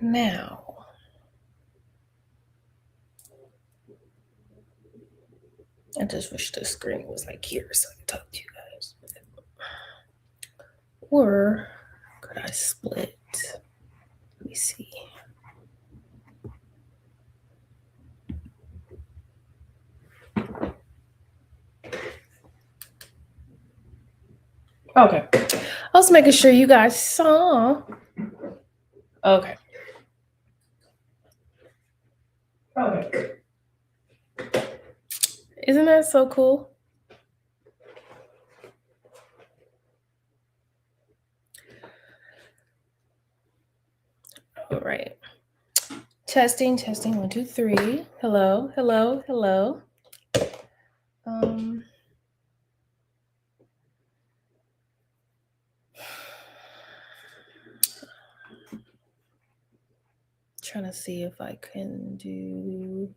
Now, I just wish the screen was like here so I could talk to you guys. Or could I split? Let me see. Okay. I was making sure you guys saw. Okay. Okay. Isn't that so cool? All right. Testing, 1, 2, 3. Hello. Trying to see if I can do.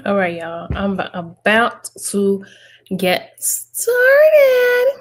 All right, y'all. I'm about to get started.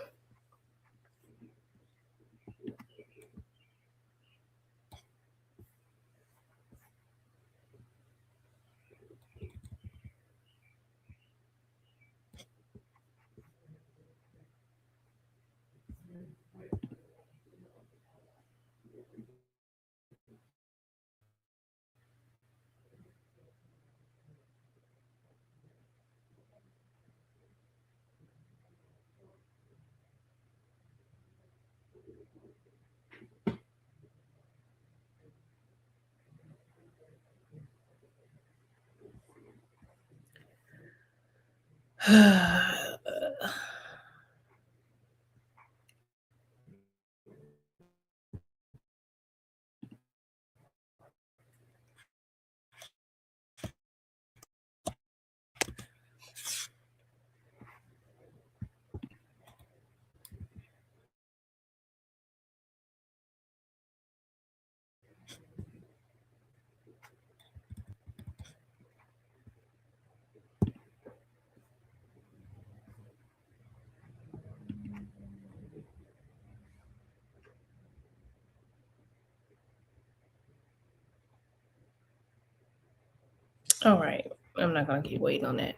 All right. I'm not going to keep waiting on that.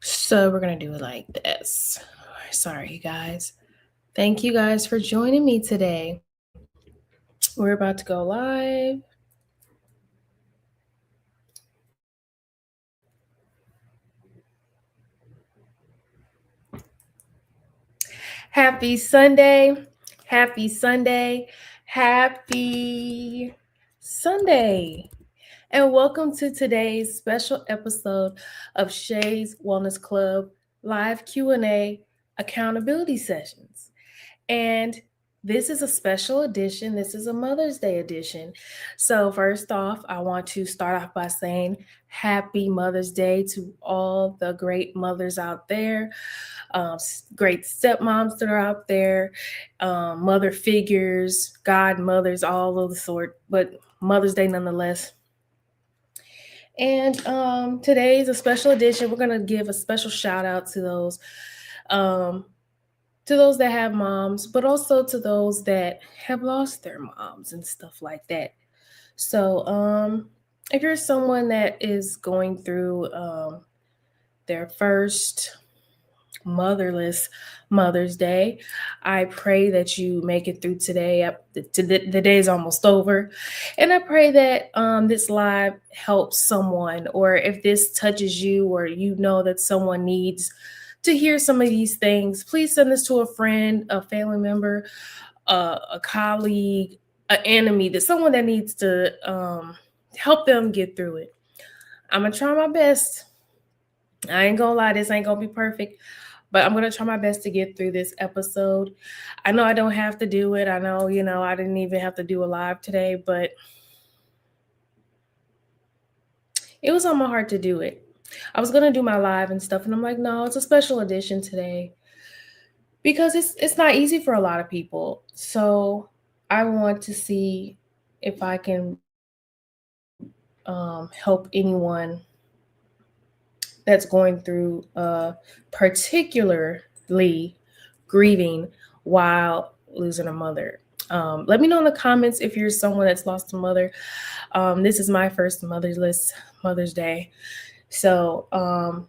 So we're going to do it like this. Sorry, you guys. Thank you guys for joining me today. We're about to go live. Happy Sunday. Happy Sunday. Happy Sunday. And welcome to today's special episode of Shay's Wellness Club live Q&A accountability sessions. And this is a special edition. This is a Mother's Day edition. So, first off, I want to start off by saying happy Mother's Day to all the great mothers out there, great stepmoms that are out there, mother figures, godmothers, all of the sort, but Mother's Day nonetheless. And today is a special edition. We're going to give a special shout out um, to those that have moms, but also to those that have lost their moms and stuff like that. So, if you're someone that is going through their first motherless Mother's Day, I pray that you make it through today. The day is almost over, and I pray that this live helps someone, or if this touches you, or you know that someone needs to hear some of these things, please send this to a friend, a family member, a colleague, an enemy, that someone that needs to help them get through it. I'm gonna try my best. I ain't gonna lie, this ain't gonna be perfect, but I'm gonna try my best to get through this episode. I know I don't have to do it. I know, I didn't even have to do a live today, but it was on my heart to do it. I was gonna do my live and stuff, and I'm like, no, it's a special edition today because it's not easy for a lot of people. So I want to see if I can help anyone that's going through particularly grieving while losing a mother. Let me know in the comments if you're someone that's lost a mother. This is my first Mother's Day. So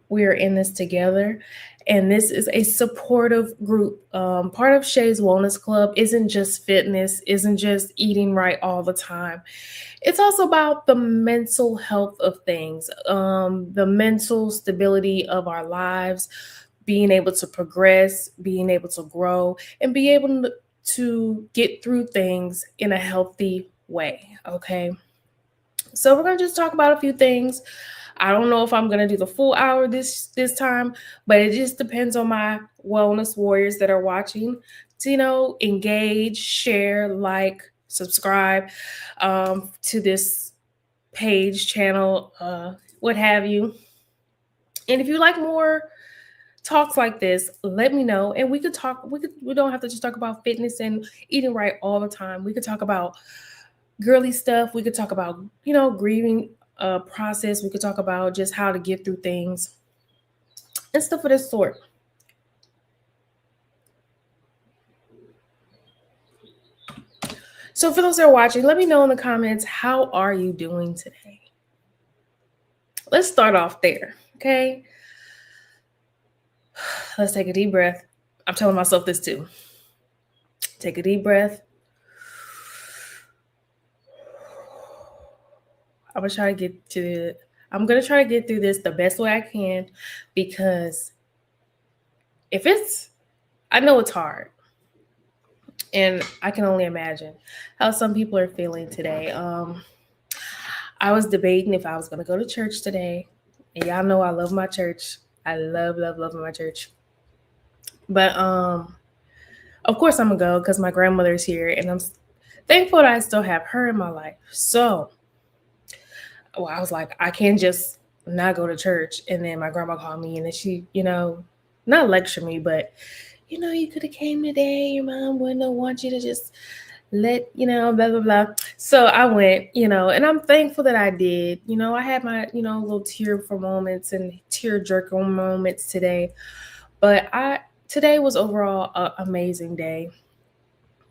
we are in this together. And this is a supportive group. Part of Shay's Wellness Club isn't just fitness, isn't just eating right all the time. It's also about the mental health of things, the mental stability of our lives, being able to progress, being able to grow, and be able to get through things in a healthy way. Okay. So we're going to just talk about a few things. I don't know if I'm going to do the full hour this time, but it just depends on my wellness warriors that are watching to, engage, share, like, subscribe to this page, channel, what have you. And if you like more talks like this, let me know. And we could talk, we don't have to just talk about fitness and eating right all the time. We could talk about girly stuff. We could talk about, grieving process. We could talk about just how to get through things and stuff of this sort. So for those that are watching, let me know in the comments, how are you doing today? Let's start off there, okay? Let's take a deep breath. I'm telling myself this too. Take a deep breath. I'm gonna try to get through this the best way I can, because I know it's hard, and I can only imagine how some people are feeling today. I was debating if I was gonna go to church today, and y'all know I love my church. I love my church. But of course I'm gonna go because my grandmother's here, and I'm thankful that I still have her in my life. So, I was like, I can't just not go to church. And then my grandma called me, and then she, not lecture me, but you could have came today. Your mom wouldn't have want you to just blah blah blah. So I went, and I'm thankful that I did. I had my little tearful moments and tear jerking moments today, but today was overall an amazing day.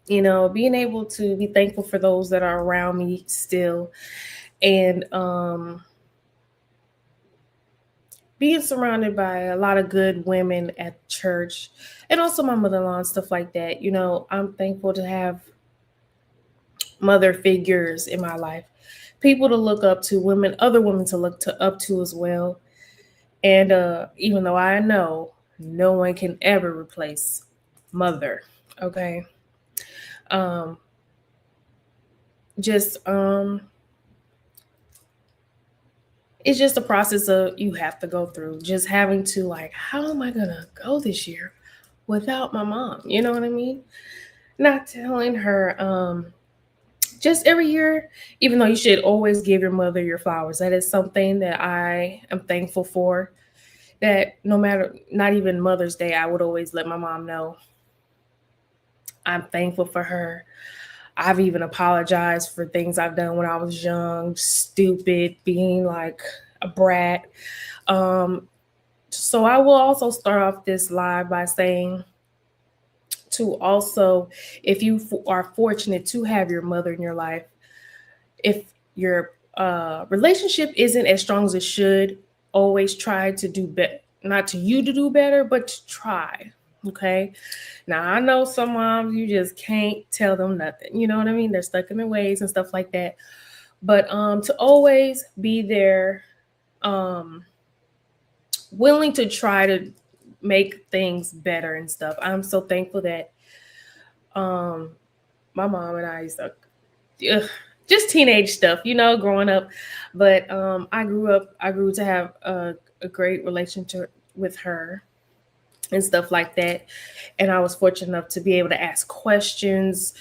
Being able to be thankful for those that are around me still, and being surrounded by a lot of good women at church, and also my mother-in-law and stuff like that. I'm thankful to have mother figures in my life, people to look up to, women, other women to look to up to as well. And even though I know no one can ever replace mother, okay, um, just it's just a process of you have to go through. Just having to like, how am I gonna go this year without my mom? You know what I mean? Not telling her, just every year, even though you should always give your mother your flowers. That is something that I am thankful for. That no matter, not even Mother's Day, I would always let my mom know I'm thankful for her. I've even apologized for things I've done when I was young, stupid, being like a brat. Um, so I will also start off this live by saying to also, if you are fortunate to have your mother in your life, if your relationship isn't as strong as it should, always try to do better. Not to you to do better, but to try. Okay. Now I know some moms you just can't tell them nothing. You know what I mean? They're stuck in their ways and stuff like that. But to always be there, um, willing to try to make things better and stuff. I'm so thankful that um my mom and I used to just teenage stuff, growing up. But I grew to have a great relationship with her and stuff like that. And I was fortunate enough to be able to ask questions,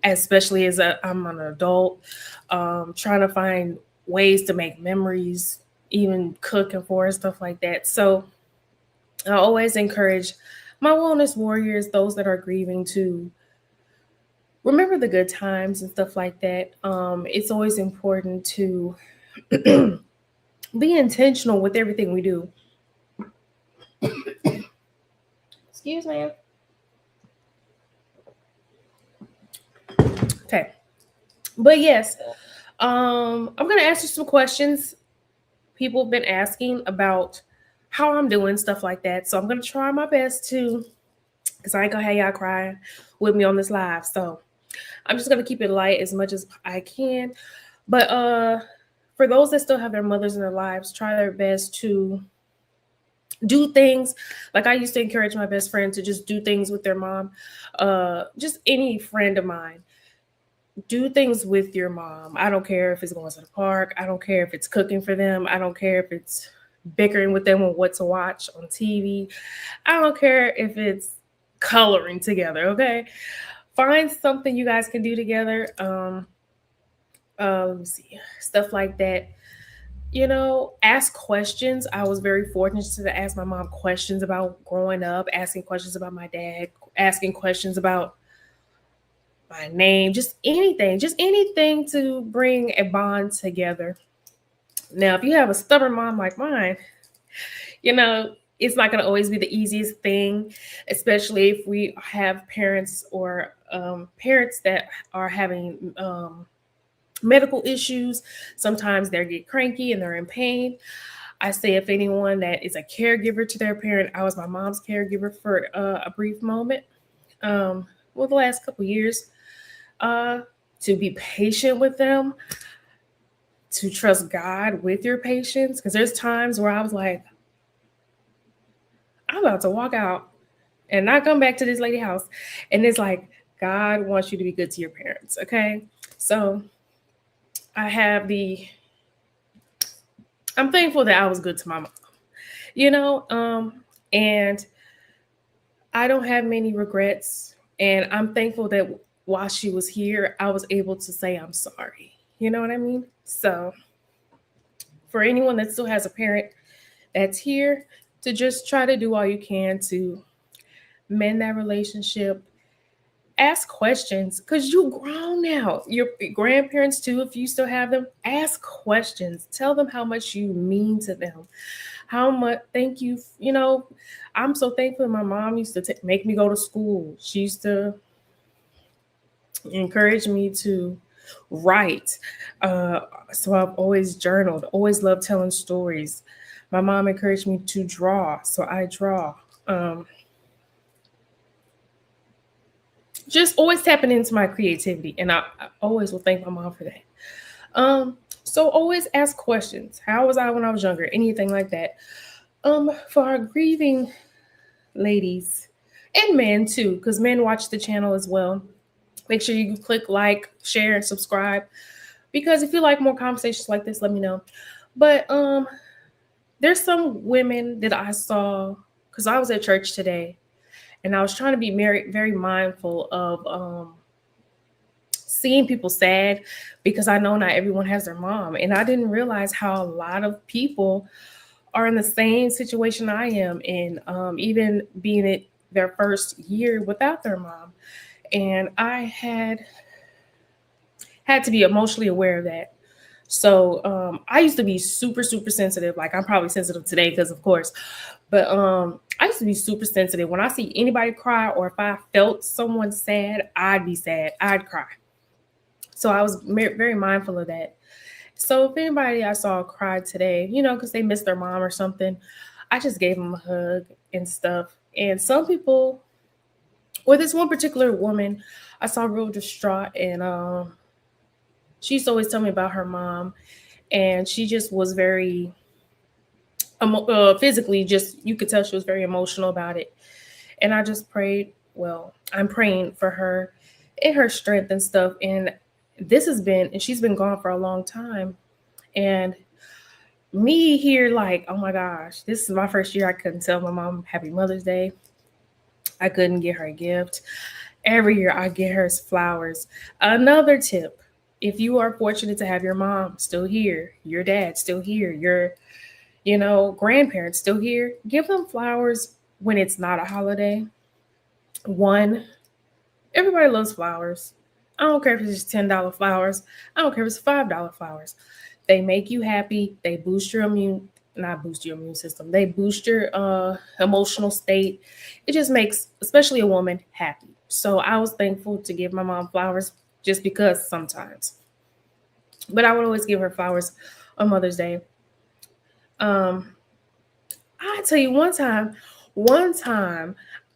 especially as I'm an adult, trying to find ways to make memories, even cooking for her, stuff like that. So I always encourage my wellness warriors, those that are grieving, to remember the good times and stuff like that. It's always important to be intentional with everything we do. Excuse me. Okay. But yes, I'm gonna answer some questions people have been asking about how I'm doing, stuff like that. So I'm gonna try my best to, because I ain't gonna have y'all crying with me on this live. So I'm just gonna keep it light as much as I can. But for those that still have their mothers in their lives, try their best to do things. Like I used to encourage my best friend to just do things with their mom. Just any friend of mine, do things with your mom. I don't care if it's going to the park. I don't care if it's cooking for them. I don't care if it's bickering with them on what to watch on TV. I don't care if it's coloring together. Okay, find something you guys can do together. Let me see, stuff like that. Ask questions. I was very fortunate to ask my mom questions about growing up, asking questions about my dad, asking questions about my name, just anything to bring a bond together. Now, if you have a stubborn mom like mine, it's not going to always be the easiest thing, especially if we have parents or parents that are having medical issues. Sometimes they get cranky and they're in pain. I say if anyone that is a caregiver to their parent, I was my mom's caregiver for a brief moment. The last couple years, to be patient with them, to trust God with your patience. Because there's times where I was like, I'm about to walk out and not come back to this lady house. And it's like, God wants you to be good to your parents. Okay. So I'm thankful that I was good to my mom, and I don't have many regrets. And I'm thankful that while she was here, I was able to say, I'm sorry. You know what I mean? So for anyone that still has a parent that's here, to just try to do all you can to mend that relationship. Ask questions because you grown now. Your grandparents too, if you still have them, ask questions. Tell them how much you mean to them. How much thank you. I'm so thankful my mom used to make me go to school. She used to encourage me to write. So I've always journaled, always loved telling stories. My mom encouraged me to draw, so I draw. just always tapping into my creativity, and I always will thank my mom for that. So always ask questions. How was I when I was younger? Anything like that. For our grieving ladies and men too, because men watch the channel as well. Make sure you click like, share, and subscribe. Because if you like more conversations like this, let me know. But there's some women that I saw because I was at church today, and I was trying to be very, very mindful of seeing people sad because I know not everyone has their mom, and I didn't realize how a lot of people are in the same situation I am, and even being it their first year without their mom, and I had to be emotionally aware of that. So I used to be super, super sensitive. Like I'm probably sensitive today because, of course, but I used to be super sensitive. When I see anybody cry or if I felt someone sad, I'd be sad. I'd cry. So I was very mindful of that. So if anybody I saw cry today, because they missed their mom or something, I just gave them a hug and stuff. And some people, or this one particular woman, I saw real distraught, and she used to always tell me about her mom, and she just was very physically, just you could tell she was very emotional about it. And I just prayed. Well, I'm praying for her and her strength and stuff. And and she's been gone for a long time. And me here, like, oh my gosh, this is my first year. I couldn't tell my mom Happy Mother's Day. I couldn't get her a gift. Every year I get her flowers. Another tip: if you are fortunate to have your mom still here, your dad still here, your grandparents still here, give them flowers when it's not a holiday. One, everybody loves flowers. I don't care if it's just $10 flowers. I don't care if it's $5 flowers. They make you happy. They boost your not boost your immune system. They boost your emotional state. It just makes, especially a woman, happy. So I was thankful to give my mom flowers just because sometimes. But I would always give her flowers on Mother's Day. I tell you one time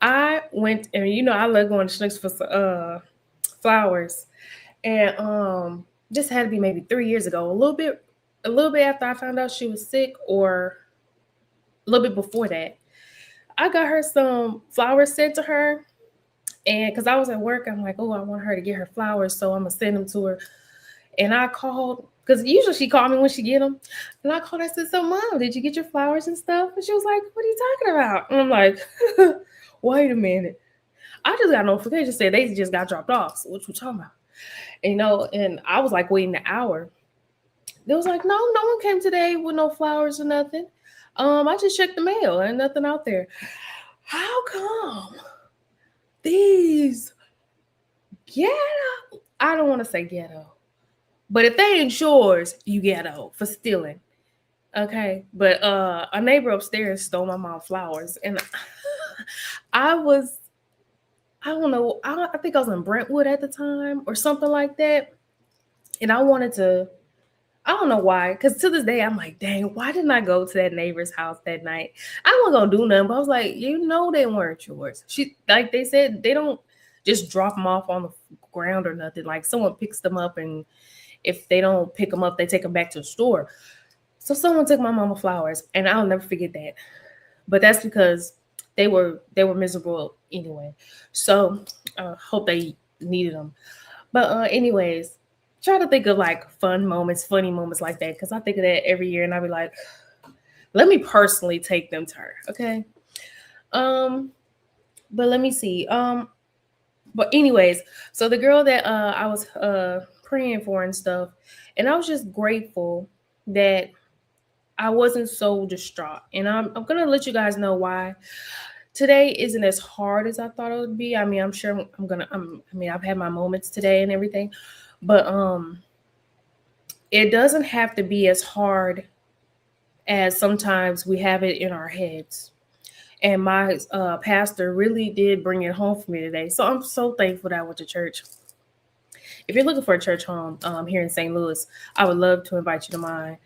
I went, and I love going to Schnucks for flowers, and this had to be maybe 3 years ago, a little bit after I found out she was sick, or a little bit before that. I got her some flowers sent to her, and because I was at work, I'm like, oh, I want her to get her flowers, so I'm gonna send them to her. And I called, because usually she called me when she get them. And I called, I said, so Mom, did you get your flowers and stuff? And she was like, what are you talking about? And I'm like, wait a minute. I just got a notification said they just got dropped off. So what you talking about? And I was like waiting an hour. They was like, no one came today with no flowers or nothing. I just checked the mail and nothing out there. How come these ghetto? I don't want to say ghetto. But if they ain't yours, you ghetto for stealing. Okay. But a neighbor upstairs stole my mom's flowers. And I don't know, I think I was in Brentwood at the time or something like that. And I don't know why, because to this day, I'm like, dang, why didn't I go to that neighbor's house that night? I wasn't going to do nothing, but I was like, they weren't yours. Like they said, they don't just drop them off on the ground or nothing. Like someone picks them up, and if they don't pick them up, they take them back to the store. So someone took my mama flowers, and I'll never forget that. But that's because they were miserable anyway. So hope they needed them. But anyways, try to think of like funny moments like that, because I think of that every year, and I'll be like, let me personally take them to her, okay? But let me see. But anyways, so the girl that I was praying for and stuff, and I was just grateful that I wasn't so distraught. And I'm gonna let you guys know why today isn't as hard as I thought it would be. I mean, I'm sure I've had my moments today and everything, but it doesn't have to be as hard as sometimes we have it in our heads. And my pastor really did bring it home for me today. So I'm so thankful that I went to church. If you're looking for a church home here in St. Louis, I would love to invite you to mine.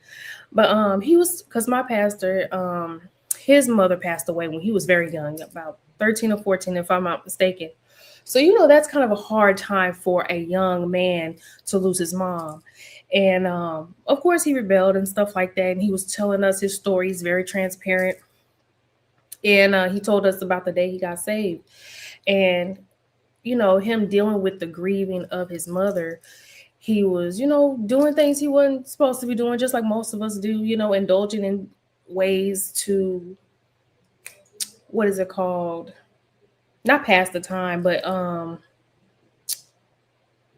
But because my pastor, his mother passed away when he was very young, about 13 or 14, if I'm not mistaken. So, that's kind of a hard time for a young man to lose his mom. And of course, he rebelled and stuff like that. And he was telling us his story. He's very transparent. And he told us about the day he got saved. And, him dealing with the grieving of his mother, he was, doing things he wasn't supposed to be doing, just like most of us do, indulging in ways to, what is it called? Not pass the time, but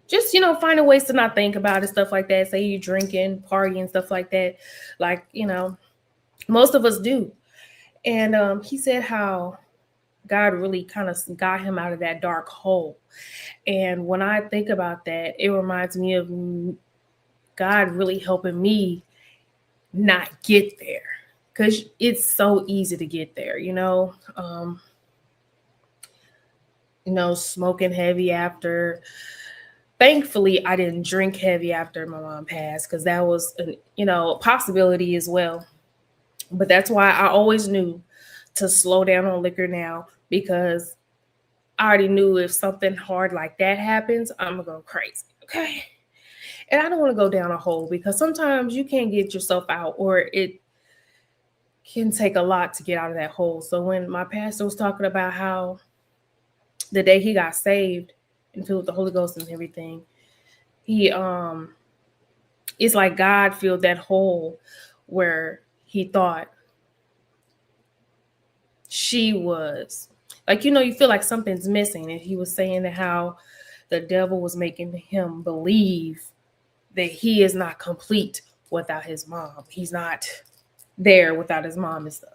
just finding ways to not think about it, stuff like that. Say you drinking, partying, stuff like that, like most of us do. And he said how God really kind of got him out of that dark hole. And when I think about that, it reminds me of God really helping me not get there, because it's so easy to get there, smoking heavy after. Thankfully, I didn't drink heavy after my mom passed, because that was a possibility as well. But that's why I always knew to slow down on liquor now, because I already knew if something hard like that happens, I'm gonna go crazy. Okay. And I don't want to go down a hole, because sometimes you can't get yourself out, or it can take a lot to get out of that hole. So when my pastor was talking about how the day he got saved and filled with the Holy Ghost and everything, he it's like God filled that hole where he thought she was, like, you feel like something's missing. And he was saying that how the devil was making him believe that he is not complete without his mom. He's not there without his mom and stuff.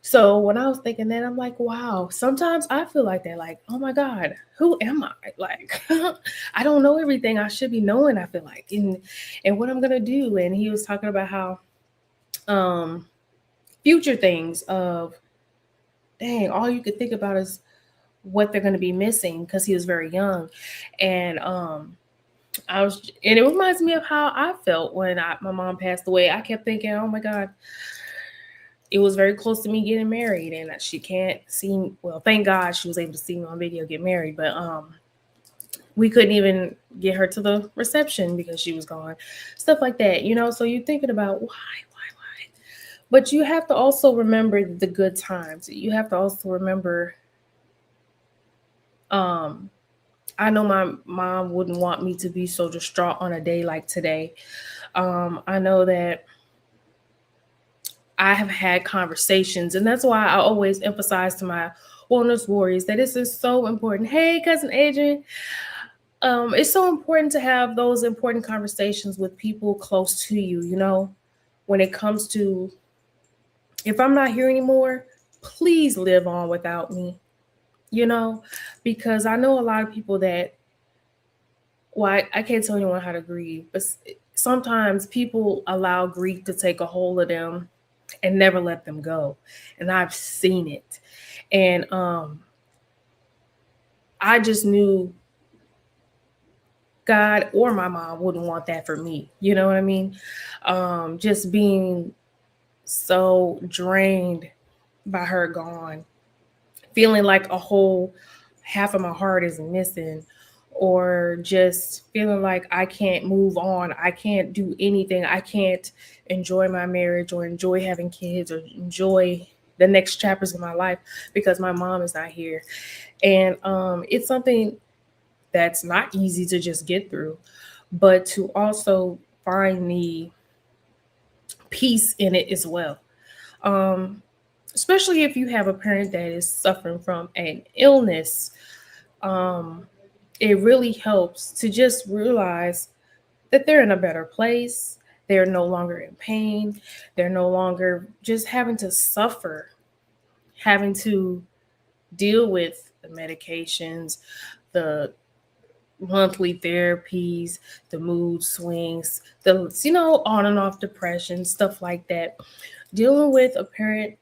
So when I was thinking that, I'm like, wow, sometimes I feel like that, like, oh my God, who am I? Like, I don't know everything I should be knowing, I feel like, and what I'm gonna do. And he was talking about how future things of, dang, all you could think about is what they're gonna be missing, because he was very young. And and it reminds me of how I felt when my mom passed away. I kept thinking, oh my God, it was very close to me getting married, and she can't see. Well, thank God she was able to see me on video get married, but we couldn't even get her to the reception because she was gone. Stuff like that, So you're thinking about why, but you have to also remember the good times. You have to also remember. I know my mom wouldn't want me to be so distraught on a day like today. I know that I have had conversations, and that's why I always emphasize to my wellness warriors that this is so important. Hey, cousin Adrian, it's so important to have those important conversations with people close to you. When it comes to, if I'm not here anymore, please live on without me. Because I know a lot of people that, well, I can't tell anyone how to grieve, but sometimes people allow grief to take a hold of them and never let them go. And I've seen it. And I just knew God or my mom wouldn't want that for me. You know what I mean? Just being so drained by her gone, feeling like a whole half of my heart is missing, or just feeling like I can't move on. I can't do anything. I can't enjoy my marriage or enjoy having kids or enjoy the next chapters of my life because my mom is not here. And it's something that's not easy to just get through, but to also find the peace in it as well. Especially if you have a parent that is suffering from an illness, it really helps to just realize that they're in a better place. They're no longer in pain. They're no longer just having to suffer, having to deal with the medications, the monthly therapies, the mood swings, the on and off depression, stuff like that. Dealing with a parent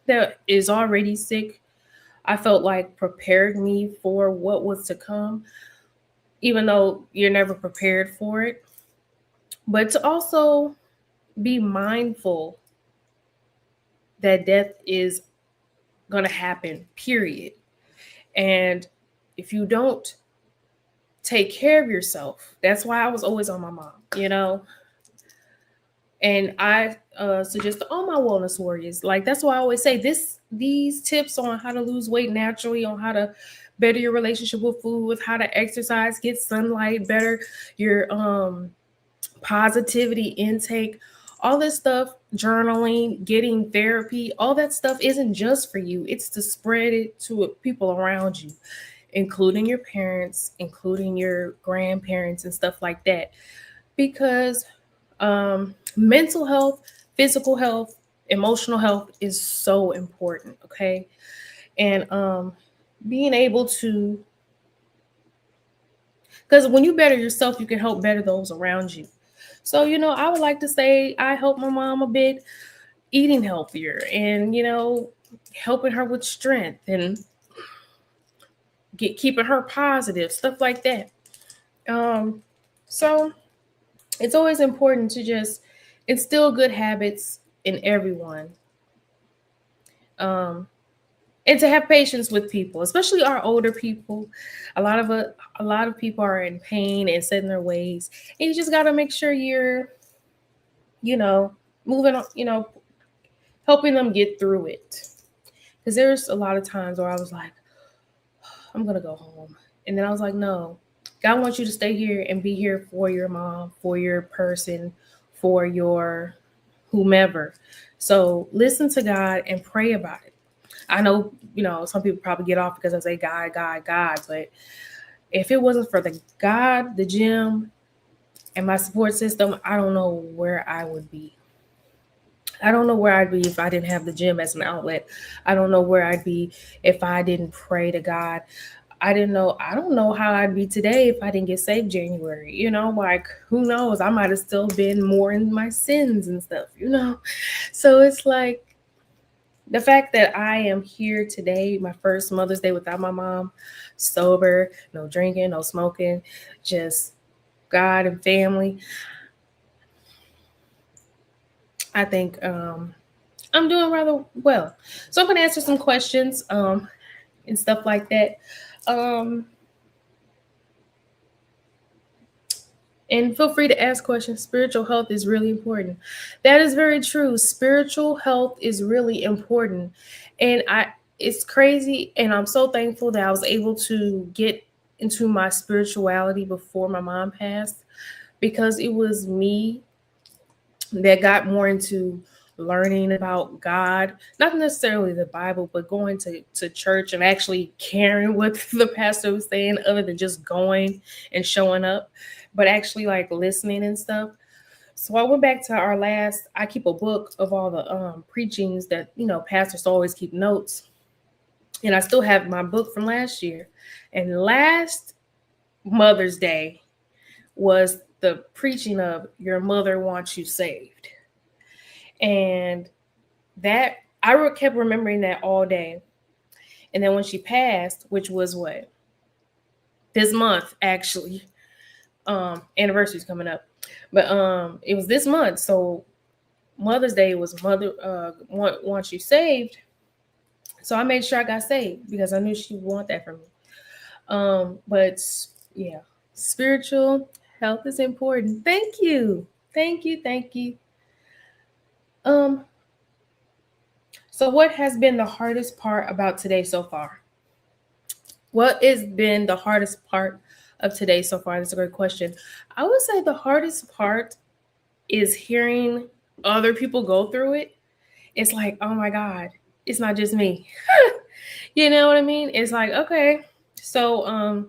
that is already sick, I felt like prepared me for what was to come, even though you're never prepared for it. But to also be mindful that death is going to happen, period. And if you don't take care of yourself, that's why I was always on my mom. And I suggest to all my wellness warriors, like that's why I always say these tips on how to lose weight naturally, on how to better your relationship with food, with how to exercise, get sunlight, better your positivity intake, all this stuff, journaling, getting therapy, all that stuff isn't just for you. It's to spread it to people around you, including your parents, including your grandparents and stuff like that. Because mental health, physical health, emotional health is so important, okay? And being able to, because when you better yourself, you can help better those around you. So, I would like to say I helped my mom a bit eating healthier and, helping her with strength and keeping her positive, stuff like that. So it's always important to just instill good habits in everyone. Um, and to have patience with people, especially our older people. A lot of people are in pain and set in their ways, and you just got to make sure you're, you know, moving on, helping them get through it. Because there's a lot of times where I was like, I'm gonna go home, and then I was like, no, God wants you to stay here and be here for your mom, for your person, for your whomever. So listen to God and pray about it. I know, some people probably get off because I say God, God, God, but if it wasn't for the God, the gym, and my support system, I don't know where I would be. I don't know where I'd be if I didn't have the gym as an outlet. I don't know where I'd be if I didn't pray to God. I don't know how I'd be today if I didn't get saved January. Like who knows? I might have still been more in my sins and stuff. So it's like the fact that I am here today, my first Mother's Day without my mom, sober, no drinking, no smoking, just God and family. I think I'm doing rather well. So I'm going to answer some questions and stuff like that. Um, and feel free to ask questions. Spiritual health is really important. That is very true. Spiritual health is really important. And it's crazy. And I'm so thankful that I was able to get into my spirituality before my mom passed, because it was me that got more into learning about God, not necessarily the Bible, but going to church and actually caring what the pastor was saying, other than just going and showing up, but actually like listening and stuff. So I went back to I keep a book of all the preachings that, pastors always keep notes. And I still have my book from last year. And last Mother's Day was the preaching of Your Mother Wants You Saved. And that I kept remembering that all day. And then when she passed, which was what? This month, actually. Anniversary's coming up. But it was this month. So Mother's Day was Mother Wants You Saved. So I made sure I got saved because I knew she would want that for me. But yeah, spiritual health is important. Thank you. Thank you. Thank you. Um, so what has been the hardest part about today so far? What has been the hardest part of today so far? That's a great question. I would say the hardest part is hearing other people go through it. It's like, oh my God, it's not just me. You know what I mean? It's like, okay, so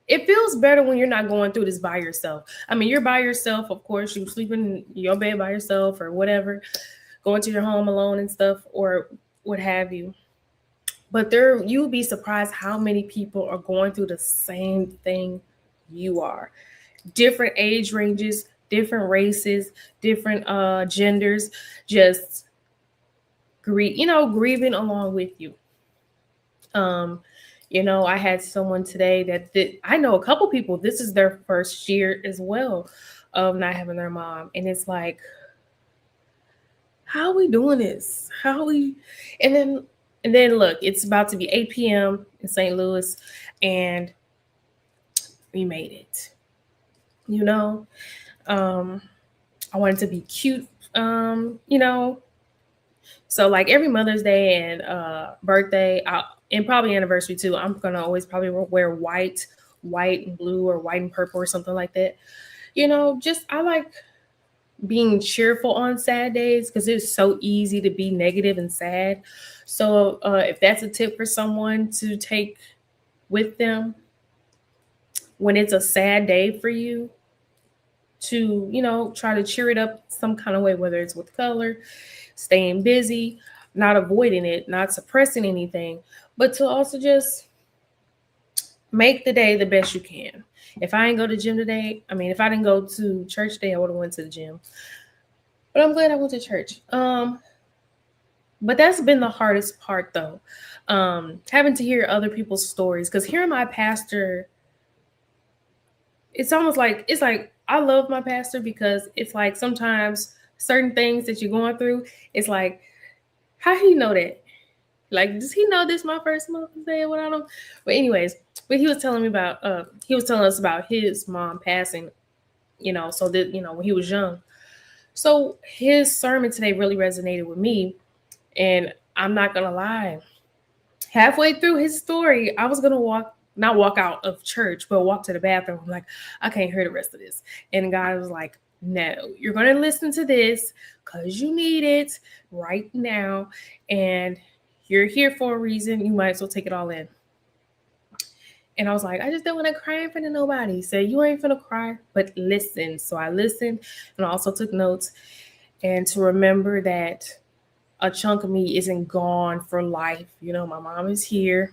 it feels better when you're not going through this by yourself. I mean, you're by yourself, of course, you're sleeping in your bed by yourself or whatever, going to your home alone and stuff, or what have you. But you'll be surprised how many people are going through the same thing you are. Different age ranges, different races, different genders, just grieving along with you. I had someone today that I know a couple people, this is their first year as well of not having their mom. And it's like, how are we doing this? And then And then look, it's about to be 8 p.m. in St. Louis, and we made it. You know, um, I wanted to be cute. You know, so like every Mother's Day and birthday, and probably anniversary too, I'm gonna always probably wear white and blue, or white and purple, or something like that. You know, just I like being cheerful on sad days because it's so easy to be negative and sad. So if that's a tip for someone to take with them when it's a sad day for you, to try to cheer it up some kind of way, whether it's with color, staying busy, not avoiding it, not suppressing anything, but to also just make the day the best you can. If I ain't go to gym today, I mean, if I didn't go to church today, I would have went to the gym. But I'm glad I went to church. But that's been the hardest part, though, having to hear other people's stories. Because hearing my pastor, it's almost like I love my pastor, because it's like sometimes certain things that you're going through, it's like, how do you know that? Like, does he know this my first Mother's Day? What I don't. But anyways, but he was telling me about he was telling us about his mom passing. So that when he was young. So his sermon today really resonated with me, and I'm not gonna lie. Halfway through his story, I was gonna not walk out of church, but walk to the bathroom. I'm like, I can't hear the rest of this. And God was like, no, you're gonna listen to this because you need it right now, and you're here for a reason. You might as well take it all in. And I was like, I just don't want to cry in front of nobody. He said, you ain't finna cry, but listen. So I listened, and I also took notes, and to remember that a chunk of me isn't gone for life. My mom is here.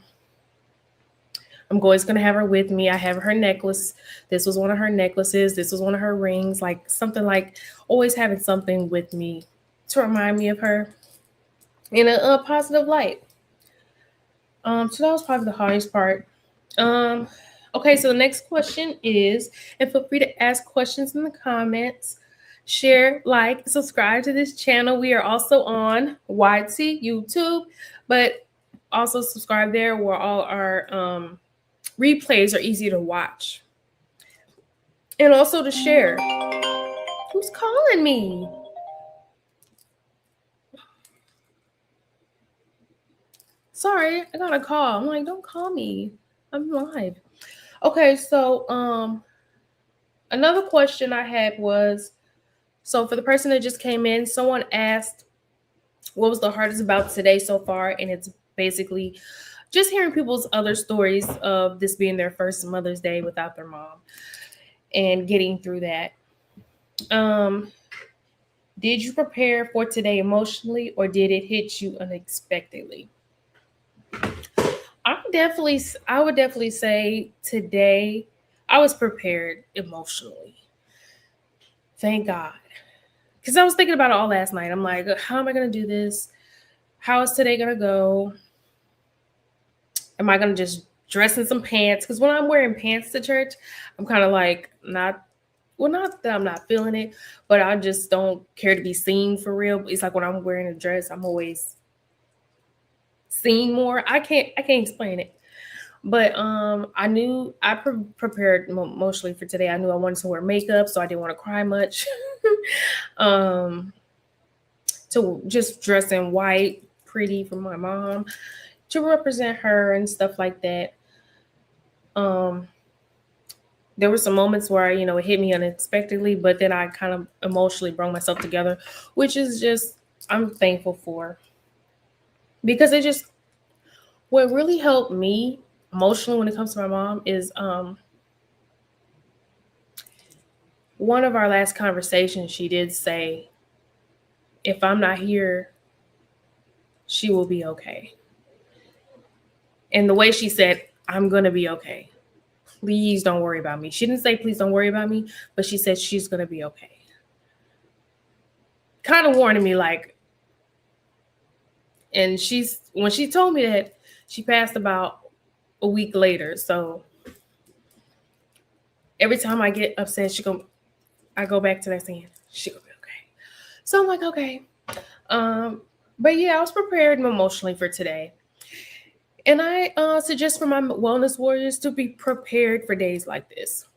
I'm always going to have her with me. I have her necklace. This was one of her necklaces. This was one of her rings, like something, like always having something with me to remind me of her in a positive light. So that was probably the hardest part. Okay, so the next question is, and feel free to ask questions in the comments, share, like, subscribe to this channel. We are also on YT YouTube, but also subscribe there where all our replays are easy to watch. And also to share. Who's calling me? Sorry, I got a call. I'm like, don't call me. I'm live. Okay, so another question I had was, so for the person that just came in, someone asked what was the hardest about today so far, and it's basically just hearing people's other stories of this being their first Mother's Day without their mom and getting through that. Did you prepare for today emotionally, or did it hit you unexpectedly? I would definitely say today I was prepared emotionally. Thank God. Because I was thinking about it all last night. I'm like, how am I going to do this? How is today going to go? Am I going to just dress in some pants? Because when I'm wearing pants to church, I'm kind of like not that I'm not feeling it, but I just don't care to be seen for real. It's like when I'm wearing a dress, I'm always seen more. I can't explain it. But I knew I prepared mostly for today. I knew I wanted to wear makeup, so I didn't want to cry much. To just dress in white, pretty for my mom, to represent her and stuff like that. There were some moments where it hit me unexpectedly, but then I kind of emotionally brought myself together, which is just I'm thankful for, because it just what really helped me emotionally when it comes to my mom is one of our last conversations, she did say, if I'm not here, she will be okay. And the way she said, I'm going to be okay. Please don't worry about me. She didn't say, please don't worry about me, but she said she's going to be okay. Kind of warning me, like, and when she told me that, she passed about a week later. So every time I get upset, I go back to that saying, she'll be okay. So I'm like, okay. But yeah, I was prepared emotionally for today. And I suggest for my wellness warriors to be prepared for days like this.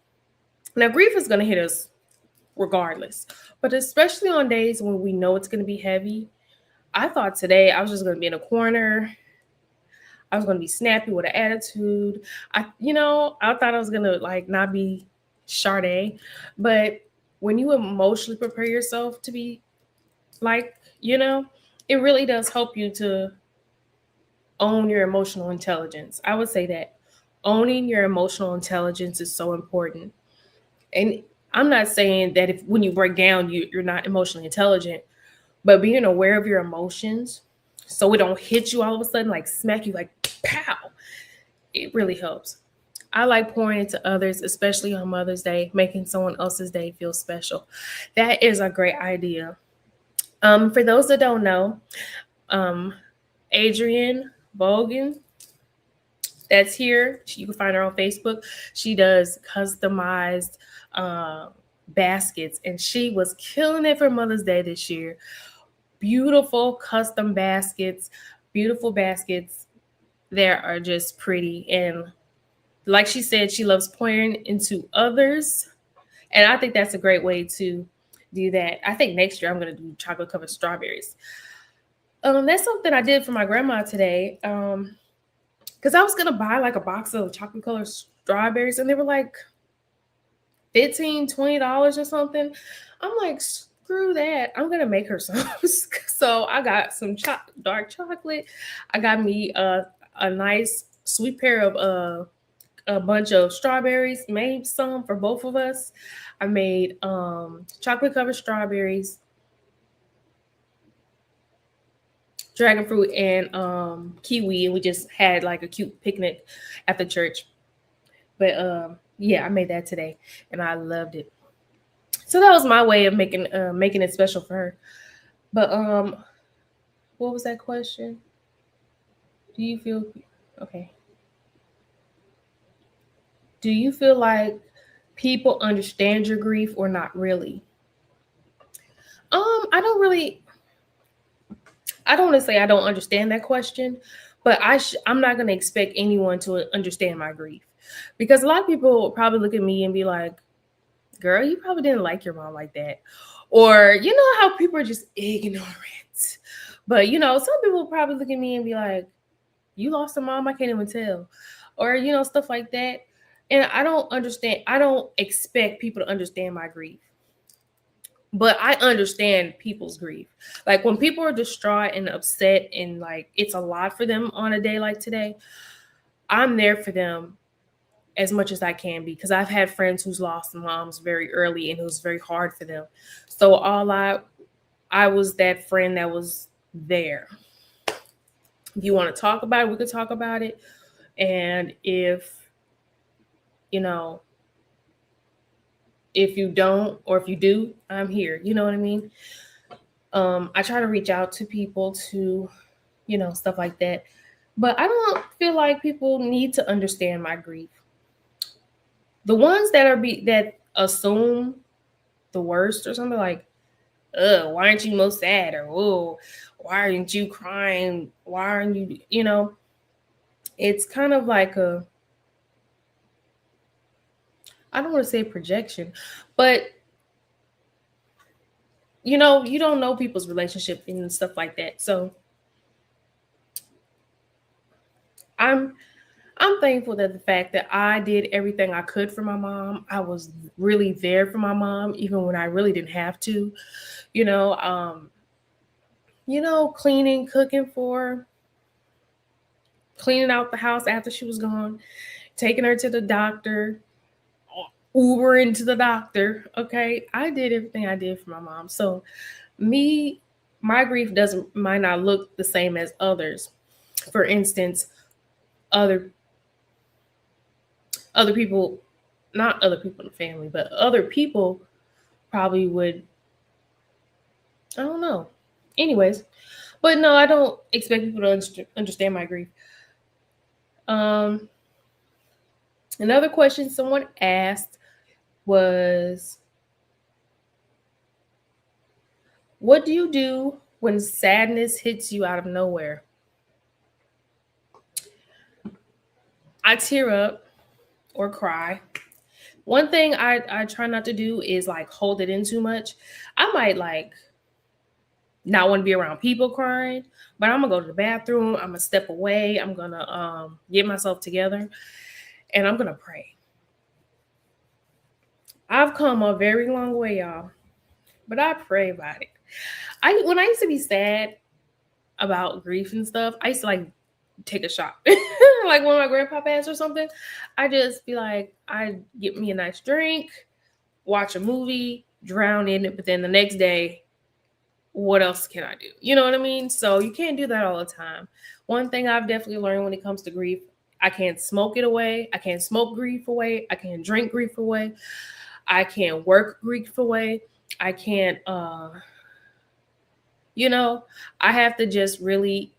Now, grief is going to hit us regardless, but especially on days when we know it's going to be heavy. I thought today I was just going to be in a corner. I was going to be snappy with an attitude. I thought I was going to like not be Sade, but when you emotionally prepare yourself to be like, it really does help you to own your emotional intelligence. I would say that owning your emotional intelligence is so important. And I'm not saying that if when you break down, you're not emotionally intelligent, but being aware of your emotions so it don't hit you all of a sudden, like smack you like pow, it really helps. I like pouring into others, especially on Mother's Day, making someone else's day feel special. That is a great idea. For those that don't know, um, Adrienne Bogan, that's here. You can find her on Facebook. She does customized uh, baskets, and she was killing it for Mother's Day this year. Beautiful custom baskets, beautiful baskets. They are just pretty, and like she said, she loves pouring into others, and I think that's a great way to do that. I think next year I'm going to do chocolate covered strawberries. That's something I did for my grandma today. Because I was gonna buy like a box of chocolate colored strawberries, and they were like $15, $20 or something. I'm like, screw that. I'm gonna make her some. So I got some dark chocolate. I got me a nice sweet pair of a bunch of strawberries. Made some for both of us. I made chocolate covered strawberries, dragon fruit, and kiwi, and we just had like a cute picnic at the church. But yeah, I made that today, and I loved it. So that was my way of making it special for her. But what was that question? Do you feel okay? Do you feel like people understand your grief or not really? I don't really. I don't want to say I don't understand that question, but I'm not going to expect anyone to understand my grief, because a lot of people will probably look at me and be like, "Girl, you probably didn't like your mom like that," or you know how people are just ignorant. But some people probably look at me and be like, "You lost a mom? I can't even tell," or stuff like that. And I don't understand. I don't expect people to understand my grief, but I understand people's grief. Like when people are distraught and upset and like it's a lot for them on a day like today, I'm there for them as much as I can be, because I've had friends who's lost moms very early and it was very hard for them. So I was that friend that was there. If you want to talk about it, we could talk about it. And you know, if you don't, or if you do, I'm here. You know what I mean? I try to reach out to people to, stuff like that. But I don't feel like people need to understand my grief. The ones that assume the worst or something like, why aren't you most sad? Or, oh, why aren't you crying? Why aren't you, it's kind of like I don't want to say projection, but you don't know people's relationship and stuff like that. So I'm I'm thankful that the fact that I did everything I could for my mom. I was really there for my mom, even when I really didn't have to. You know, um, cleaning, cooking for her, cleaning out the house after she was gone, taking her to the doctor, Ubering to the doctor. Okay, I did everything I did for my mom. So me, my grief doesn't might not look the same as others. For instance, other other people, not other people in the family, but other people probably would, I don't know. Anyways, but no, I don't expect people to understand my grief. Um, Another question someone asked was, "What do you do when sadness hits you out of nowhere?" I tear up or cry. One thing I try not to do is like hold it in too much. I might like not want to be around people crying, but I'm gonna go to the bathroom. I'm gonna step away. I'm gonna get myself together, and I'm gonna pray. I've come a very long way, y'all, but I pray about it. When I used to be sad about grief and stuff, I used to like take a shot. Like when my grandpa passed or something, I just be like, I get me a nice drink, watch a movie, drown in it, but then the next day, what else can I do? You know what I mean? So you can't do that all the time. One thing I've definitely learned when it comes to grief, I can't smoke it away. I can't smoke grief away. I can't drink grief away. I can't work grief away. I can't I have to just really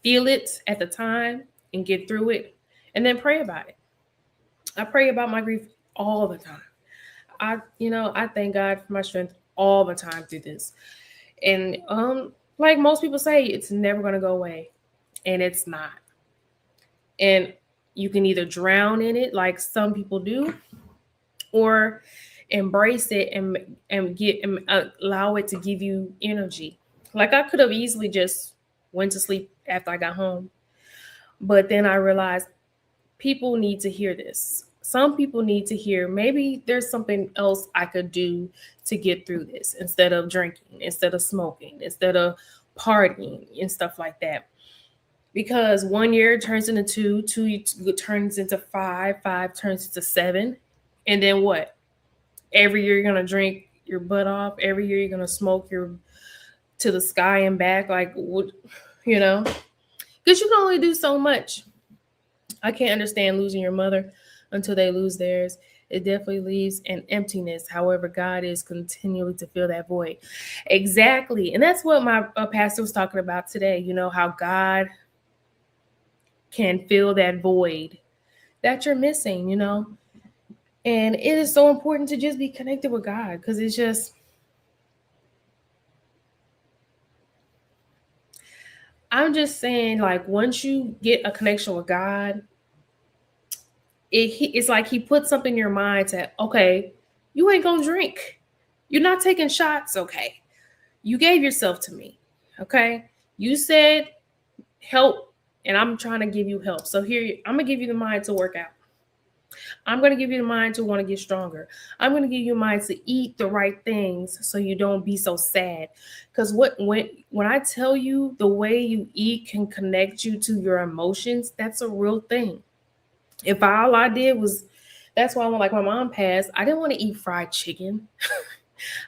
feel it at the time and get through it and then pray about it. I pray about my grief all the time. I thank God for my strength all the time through this. And like most people say, it's never going to go away, and it's not. And you can either drown in it like some people do, or embrace it and allow it to give you energy. Like I could have easily just went to sleep after I got home, but then I realized people need to hear this. Some people need to hear maybe there's something else I could do to get through this instead of drinking, instead of smoking, instead of partying and stuff like that. Because 1 year turns into two turns into five turns into seven. And then what? Every year you're going to drink your butt off. Every year you're going to smoke your to the sky and back. Like, because you can only do so much. I can't understand losing your mother until they lose theirs. It definitely leaves an emptiness. However, God is continually to fill that void. Exactly. And that's what my pastor was talking about today. How God can fill that void that you're missing, And it is so important to just be connected with God, because it's just, I'm just saying, like, once you get a connection with God, it's like he put something in your mind to, okay, you ain't gonna drink. You're not taking shots, okay? You gave yourself to me, okay? You said help, and I'm trying to give you help. So here, I'm gonna give you the mind to work out. I'm going to give you the mind to want to get stronger. I'm going to give you a mind to eat the right things so you don't be so sad. Because when I tell you the way you eat can connect you to your emotions, that's a real thing. If all I did was, that's why like my mom passed, I didn't want to eat fried chicken.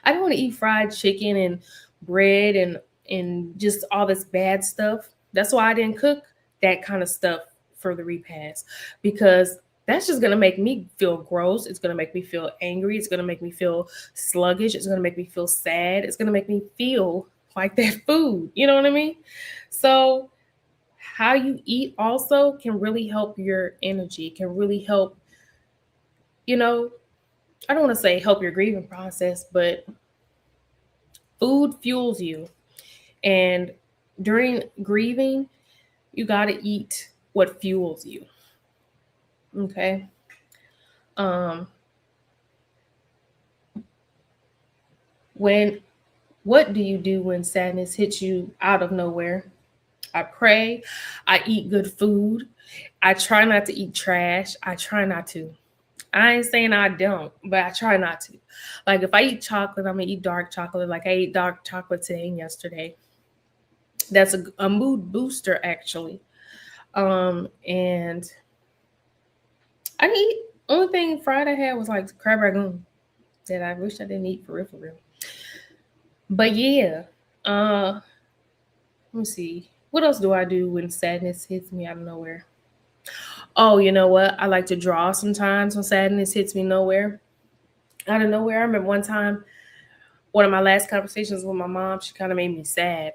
I didn't want to eat fried chicken and bread and just all this bad stuff. That's why I didn't cook that kind of stuff for the repast, because that's just going to make me feel gross. It's going to make me feel angry. It's going to make me feel sluggish. It's going to make me feel sad. It's going to make me feel like that food. You know what I mean? So how you eat also can really help your energy, can really help, I don't want to say help your grieving process, but food fuels you. And during grieving, you got to eat what fuels you. Okay. What do you do when sadness hits you out of nowhere? I pray. I eat good food. I try not to eat trash. I try not to. I ain't saying I don't, but I try not to. Like if I eat chocolate, I'm gonna eat dark chocolate. Like I ate dark chocolate today and yesterday. That's a mood booster actually. And I didn't eat. Only thing fried I had was like crab ragoon that I wish I didn't eat for real, for real. But yeah, let me see. What else do I do when sadness hits me out of nowhere? Oh, you know what? I like to draw sometimes when sadness hits me out of nowhere. I remember one time, one of my last conversations with my mom, she kind of made me sad.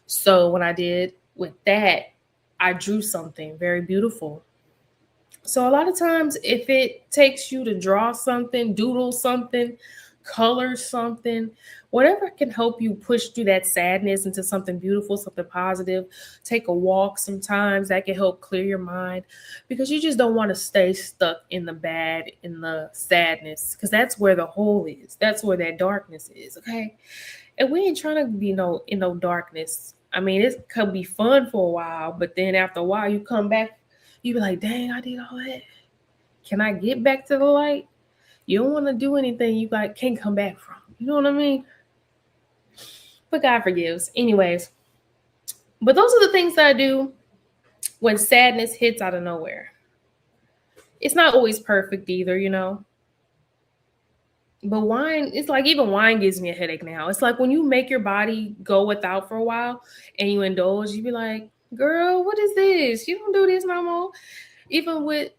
So what I did with that, I drew something very beautiful. So a lot of times if it takes you to draw something, doodle something, color something, whatever can help you push through that sadness into something beautiful, something positive. Take a walk sometimes, that can help clear your mind, because you just don't want to stay stuck in the bad, in the sadness, because that's where the hole is. That's where that darkness is, okay? And we ain't trying to be no in no darkness. I mean, it could be fun for a while, but then after a while you come back, you be like, dang, I did all that. Can I get back to the light? You don't want to do anything you got can't come back from. You know what I mean? But God forgives. Anyways, but those are the things that I do when sadness hits out of nowhere. It's not always perfect either, you know. But wine, it's like even wine gives me a headache now. It's like when you make your body go without for a while and you indulge, you be like, girl, what is this? You don't do this no more. Even with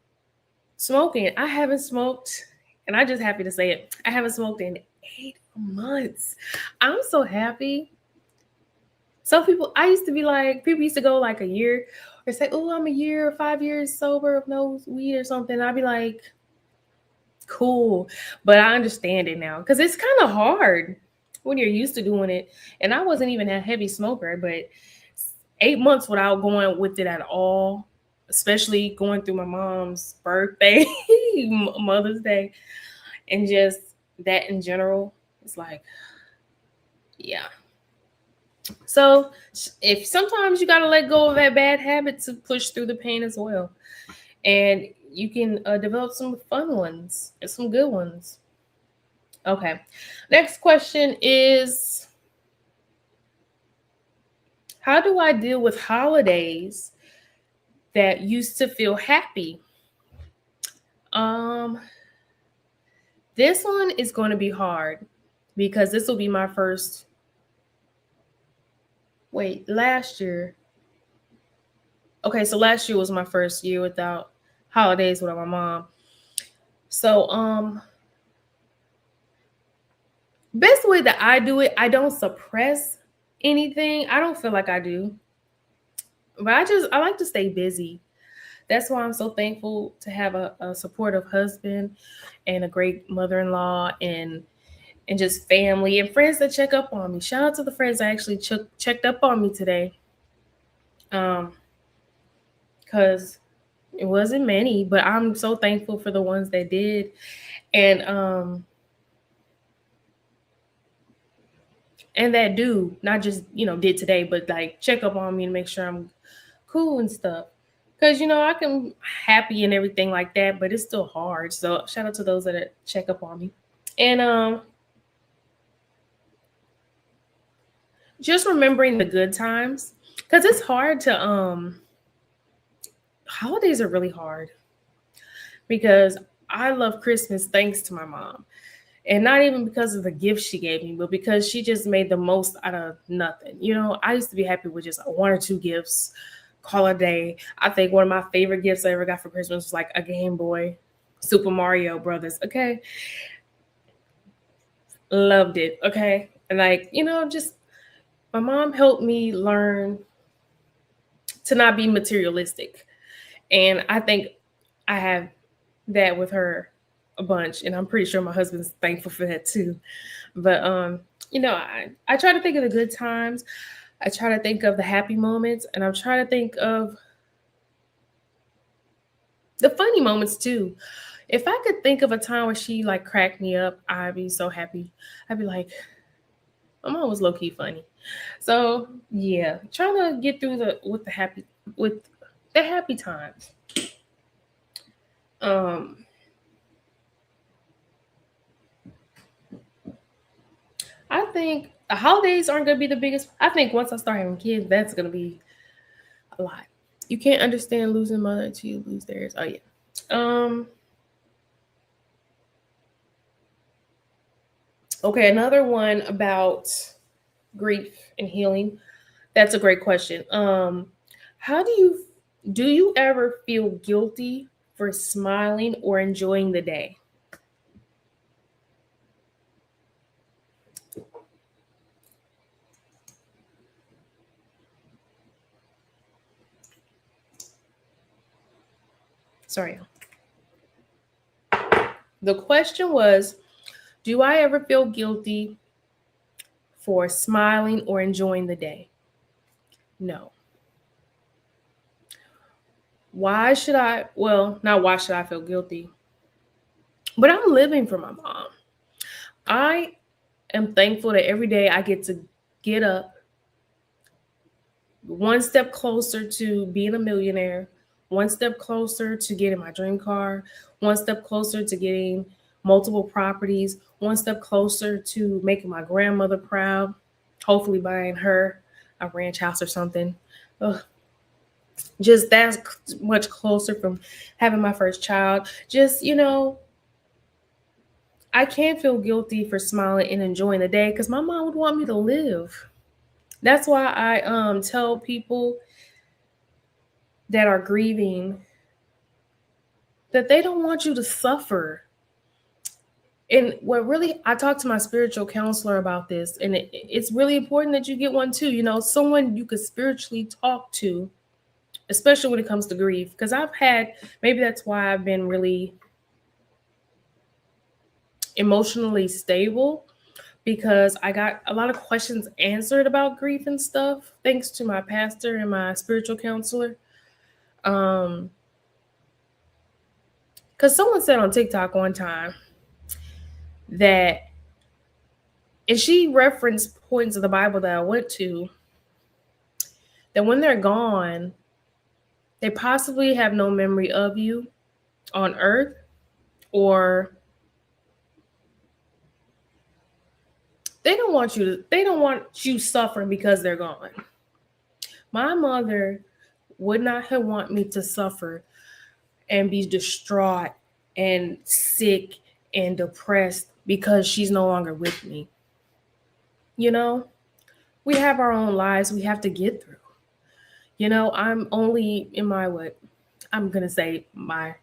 smoking, I haven't smoked, and I'm just happy to say it. I haven't smoked in 8 months. I'm so happy. Some people, I used to be like, people used to go like a year or say, oh, I'm a year or 5 years sober of no weed or something. I'd be like, cool. But I understand it now because it's kind of hard when you're used to doing it. And I wasn't even a heavy smoker, but 8 months without going with it at all, especially going through my mom's birthday, Mother's Day, and just that in general, it's like, yeah. So if sometimes you got to let go of that bad habit to push through the pain as well. And you can develop some fun ones and some good ones. Okay. Next question is, how do I deal with holidays that used to feel happy? Um, this one is going to be hard because this will be my first. Wait, last year. Okay, so last year was my first year without holidays without my mom. So, best way that I do it, I don't suppress anything. I don't feel like I do. But I like to stay busy. That's why I'm so thankful to have a supportive husband and a great mother-in-law and just family and friends that check up on me. Shout out to the friends that actually checked up on me today. Because it wasn't many, but I'm so thankful for the ones that did. And that do not just, did today, but like check up on me and make sure I'm cool and stuff. Because, I can happy and everything like that, but it's still hard. So shout out to those that check up on me. And just remembering the good times, because it's hard to holidays are really hard because I love Christmas thanks to my mom. And not even because of the gifts she gave me, but because she just made the most out of nothing. I used to be happy with just one or two gifts, call a day. I think one of my favorite gifts I ever got for Christmas was like a Game Boy, Super Mario Brothers. Okay. Loved it. Okay. And like, just my mom helped me learn to not be materialistic. And I think I have that with her a bunch, and I'm pretty sure my husband's thankful for that too. But I try to think of the good times. I try to think of the happy moments, and I'm trying to think of the funny moments too. If I could think of a time where she like cracked me up, I'd be so happy. I'd be like, my mom was low key funny. So yeah, trying to get through with the happy times. Um, I think the holidays aren't going to be the biggest. I think once I start having kids, that's going to be a lot. You can't understand losing mother until you lose theirs. Oh yeah. Um. Okay, another one about grief and healing. That's a great question. How do you ever feel guilty for smiling or enjoying the day? Sorry. The question was, Do I ever feel guilty for smiling or enjoying the day? No. Why should I? Well, not why should I feel guilty, but I'm living for my mom. I am thankful that every day I get to get up one step closer to being a millionaire, one step closer to getting my dream car, one step closer to getting multiple properties, one step closer to making my grandmother proud, hopefully buying her a ranch house or something. Ugh, just that much closer from having my first child. Just, I can't feel guilty for smiling and enjoying the day because my mom would want me to live. That's why I tell people that are grieving that they don't want you to suffer. And what really, I talked to my spiritual counselor about this, and it's really important that you get one too. Someone you could spiritually talk to, especially when it comes to grief. Because maybe that's why I've been really emotionally stable, because I got a lot of questions answered about grief and stuff, thanks to my pastor and my spiritual counselor. Because someone said on TikTok one time that, and she referenced points of the Bible that I went to, that when they're gone, they possibly have no memory of you on earth, or they don't want you suffering because they're gone. My mother would not have want me to suffer and be distraught and sick and depressed because she's no longer with me. We have our own lives we have to get through. I'm only in I'm going to say my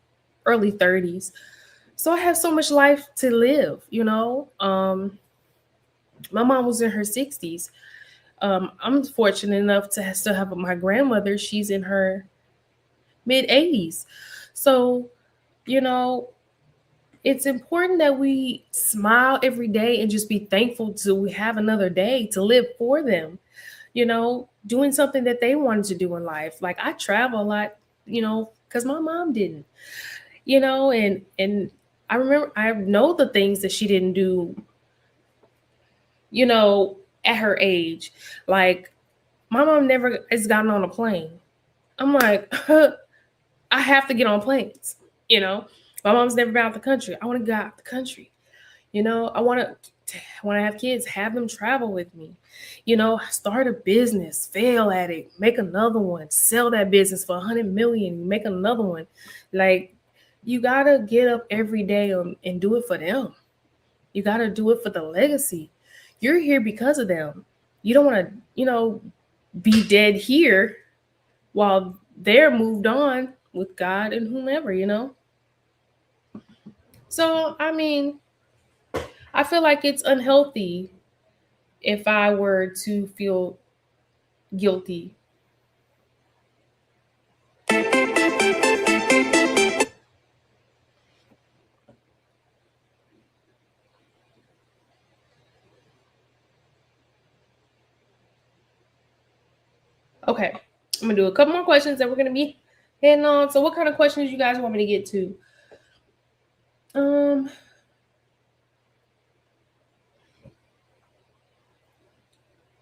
early 30s. So I have so much life to live. My mom was in her 60s. I'm fortunate enough to still have my grandmother. She's in her mid 80s. So, you know, it's important that we smile every day and just be thankful to we have another day to live for them. Doing something that they wanted to do in life. Like I travel a lot, because my mom didn't, and I know the things that she didn't do, at her age. Like my mom never has gotten on a plane. I'm like, I have to get on planes. My mom's never been out the country. I want to go out the country. I want to when I have kids, have them travel with me. Start a business, fail at it, make another one, sell that business for 100 million, make another one. Like you gotta get up every day and do it for them. You gotta do it for the legacy. You're here because of them. You don't want to, be dead here while they're moved on with God and whomever. So, I mean, I feel like it's unhealthy if I were to feel guilty. Okay, I'm gonna do a couple more questions that we're gonna be heading on. So, what kind of questions you guys want me to get to?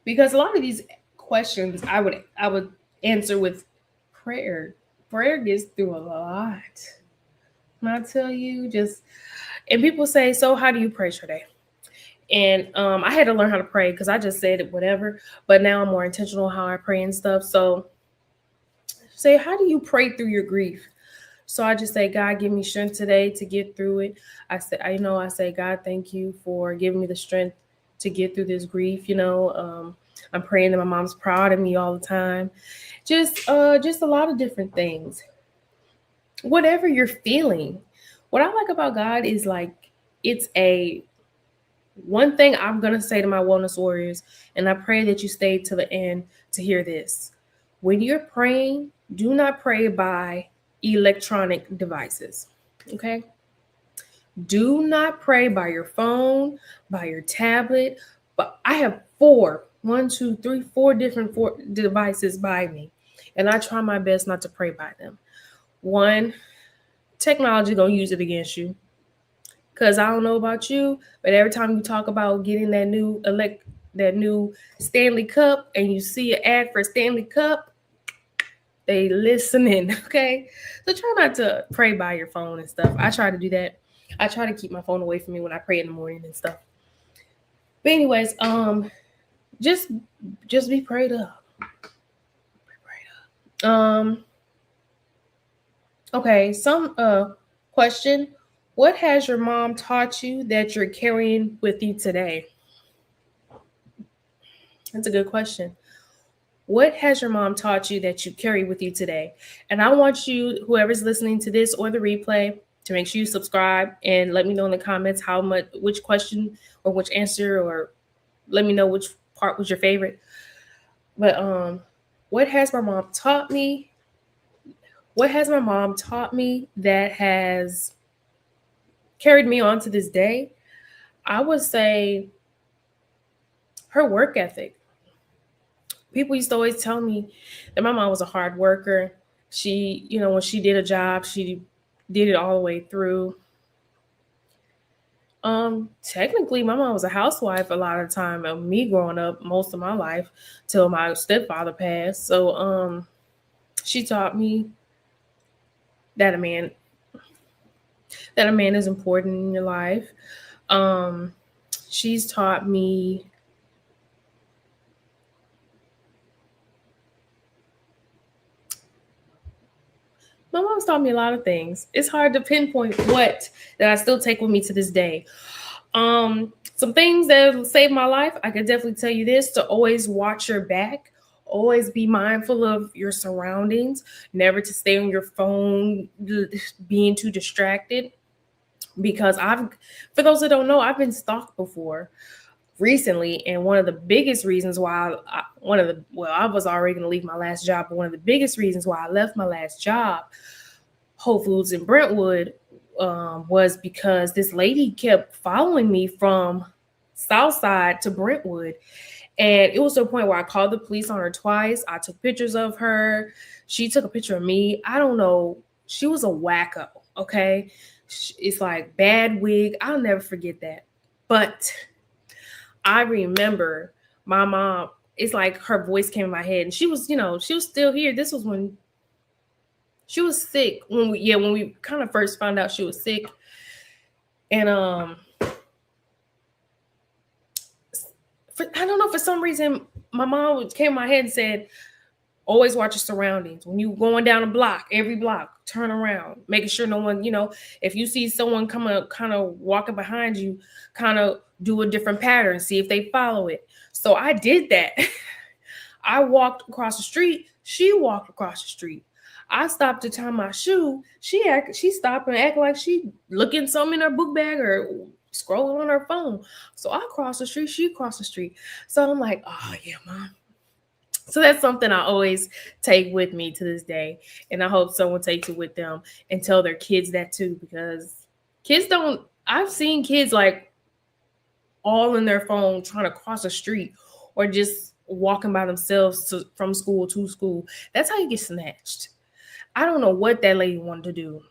Because a lot of these questions I would answer with prayer. Prayer gets through a lot. And I tell you, and people say, so how do you pray today? And I had to learn how to pray because I just said it, whatever. But now I'm more intentional how I pray and stuff. So say, how do you pray through your grief? So I just say, God, give me strength today to get through it. I say, God, thank you for giving me the strength to get through this grief. I'm praying that my mom's proud of me all the time. Just a lot of different things. Whatever you're feeling. What I like about God is like, it's one thing I'm going to say to my wellness warriors, and I pray that you stay to the end to hear this. When you're praying, do not pray by electronic devices. Okay? Do not pray by your phone, by your tablet. But I have four different devices by me, and I try my best not to pray by them. One, technology gonna use it against you. Cause I don't know about you, but every time you talk about getting that new Stanley Cup, and you see an ad for Stanley Cup, they listening. Okay, so try not to pray by your phone and stuff. I try to do that. I try to keep my phone away from me when I pray in the morning and stuff. But anyways, just just be prayed up. Be prayed up. Okay, some question. What has your mom taught you that you're carrying with you today? That's a good question. What has your mom taught you that you carry with you today? And I want you, whoever's listening to this or the replay, to make sure you subscribe and let me know in the comments which question or which answer, or let me know which part was your favorite. But what has my mom taught me? What has my mom taught me that has carried me on to this day? I would say her work ethic. People used to always tell me that my mom was a hard worker. She, when she did a job, she did it all the way through. Technically, my mom was a housewife a lot of the time of me growing up, most of my life, till my stepfather passed. So, she taught me that a man is important in your life. Um, she's taught me my mom's taught me a lot of things. It's hard to pinpoint what that I still take with me to this day. Some things that saved my life, I can definitely tell you this: to always watch your back, always be mindful of your surroundings, never to stay on your phone, being too distracted. Because for those that don't know, I've been stalked before recently, and one of the biggest reasons why I was already going to leave my last job, but one of the biggest reasons why I left my last job, Whole Foods in Brentwood, was because this lady kept following me from Southside to Brentwood. And it was to a point where I called the police on her twice. I took pictures of her. She took a picture of me. I don't know. She was a wacko. Okay. It's like bad wig. I'll never forget that. But I remember my mom, it's like her voice came in my head, and she was still here. This was when she was sick, when we kind of first found out she was sick. And I don't know, for some reason my mom came in my head and said, always watch your surroundings. When you going down a block, every block, turn around, making sure no one, if you see someone coming, kind of walking behind you, kind of do a different pattern, see if they follow it. So I did that. I walked across the street. She walked across the street. I stopped to tie my shoe. She stopped and acted like she looking something in her book bag or scrolling on her phone. So I crossed the street. She crossed the street. So I'm like, oh yeah, Mom. So that's something I always take with me to this day. And I hope someone takes it with them and tell their kids that too, because I've seen kids like all in their phone trying to cross a street or just walking by themselves from school to school. That's how you get snatched. I don't know what that lady wanted to do.